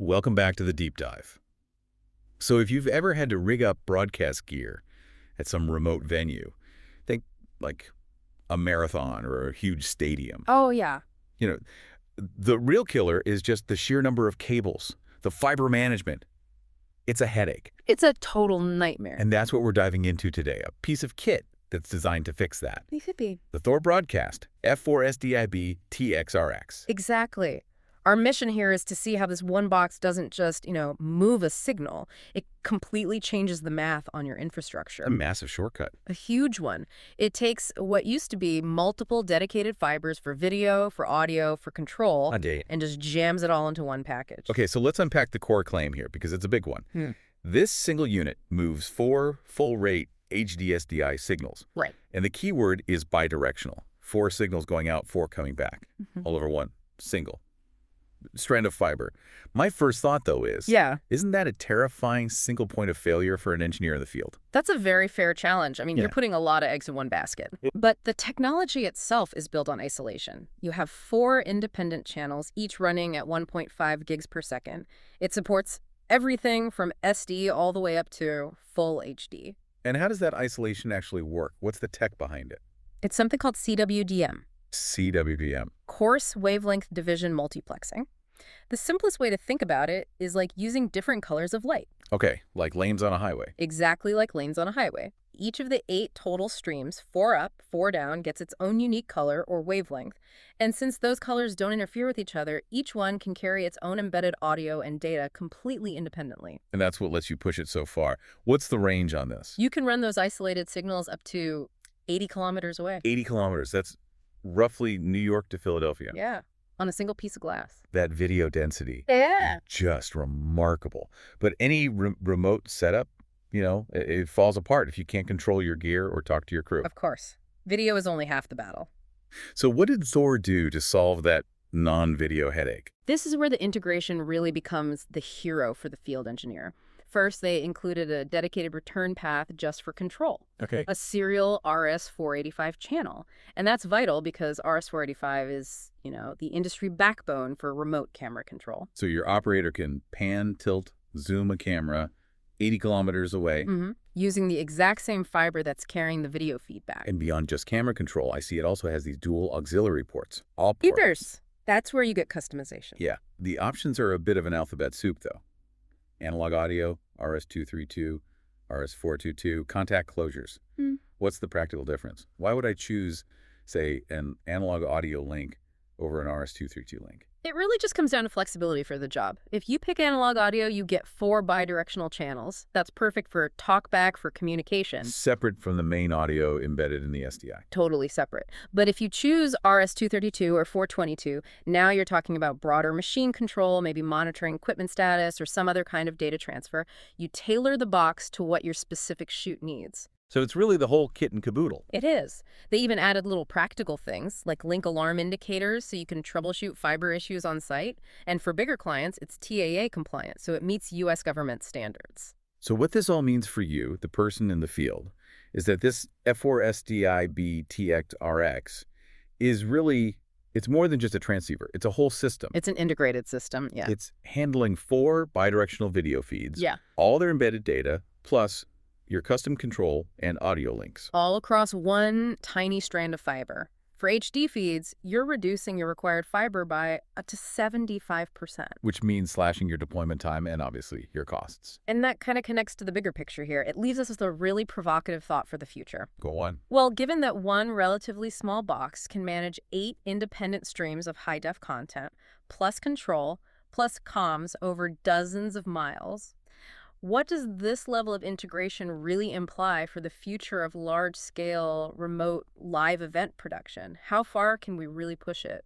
Welcome back to the deep dive. So if you've ever had to rig up broadcast gear at some remote venue, think like a marathon or a huge stadium, Oh, yeah. you know, the real killer is just the sheer number of cables, the fiber management. It's a headache. It's a total nightmare. And that's what we're diving into today, a piece of kit that's designed to fix that. It could be. The Thor Broadcast F-4SDI-B-TxRx. Exactly. Our mission here is to see how this one box doesn't just, move a signal. It completely changes the math on your infrastructure. A massive shortcut. A huge one. It takes what used to be multiple dedicated fibers for video, for audio, for control, and just jams it all into one package. Okay, so let's unpack the core claim here because it's a big one. This single unit moves 4 full-rate HDSDI signals. Right. And the key word is bidirectional. 4 signals going out, 4 coming back, all over one single strand of fiber. My first thought, though, is, isn't that a terrifying single point of failure for an engineer in the field? That's a very fair challenge. I mean, you're putting a lot of eggs in one basket. But the technology itself is built on isolation. You have 4 independent channels, each running at 1.5 gigs per second. It supports everything from SD all the way up to full HD. And how does that isolation actually work? What's the tech behind it? It's something called CWDM. CWDM. Coarse wavelength division multiplexing. The simplest way to think about it is like using different colors of light. Okay, like lanes on a highway. Exactly like lanes on a highway. Each of the 8 total streams, 4 up, 4 down, gets its own unique color or wavelength. And since those colors don't interfere with each other, each one can carry its own embedded audio and data completely independently. And that's what lets you push it so far. What's the range on this? You can run those isolated signals up to 80 kilometers away. 80 kilometers. That's roughly New York to Philadelphia. Yeah, on a single piece of glass. That video density. Yeah. Just remarkable. But any remote setup, it falls apart if you can't control your gear or talk to your crew. Of course. Video is only half the battle. So what did Thor do to solve that non-video headache? This is where the integration really becomes the hero for the field engineer. First, they included a dedicated return path just for control. Okay. A serial RS-485 channel. And that's vital because RS-485 is, the industry backbone for remote camera control. So your operator can pan, tilt, zoom a camera 80 kilometers away. Using the exact same fiber that's carrying the video feedback. And beyond just camera control, I see it also has these dual auxiliary ports. All ports. Ethers. That's where you get customization. Yeah. The options are a bit of an alphabet soup, though. Analog audio, RS-232, RS-422, contact closures. What's the practical difference? Why would I choose, say, an analog audio link over an RS-232 link? It really just comes down to flexibility for the job. If you pick analog audio, you get 4 bidirectional channels. That's perfect for talkback, for communication. Separate from the main audio embedded in the SDI. Totally separate. But if you choose RS-232 or 422, now you're talking about broader machine control, maybe monitoring equipment status or some other kind of data transfer. You tailor the box to what your specific shoot needs. So it's really the whole kit and caboodle. It is. They even added little practical things like link alarm indicators so you can troubleshoot fiber issues on site. And for bigger clients, it's TAA compliant, so it meets U.S. government standards. So what this all means for you, the person in the field, is that this F-4SDI-B-TxRx is really, it's more than just a transceiver. It's a whole system. It's an integrated system, yeah. It's handling 4 bidirectional video feeds. Yeah. All their embedded data, plus your custom control and audio links. All across one tiny strand of fiber. For HD feeds, you're reducing your required fiber by up to 75%. Which means slashing your deployment time and obviously your costs. And that kind of connects to the bigger picture here. It leaves us with a really provocative thought for the future. Go on. Well, given that one relatively small box can manage 8 independent streams of high-def content, plus control, plus comms over dozens of miles, what does this level of integration really imply for the future of large-scale, remote, live event production? How far can we really push it?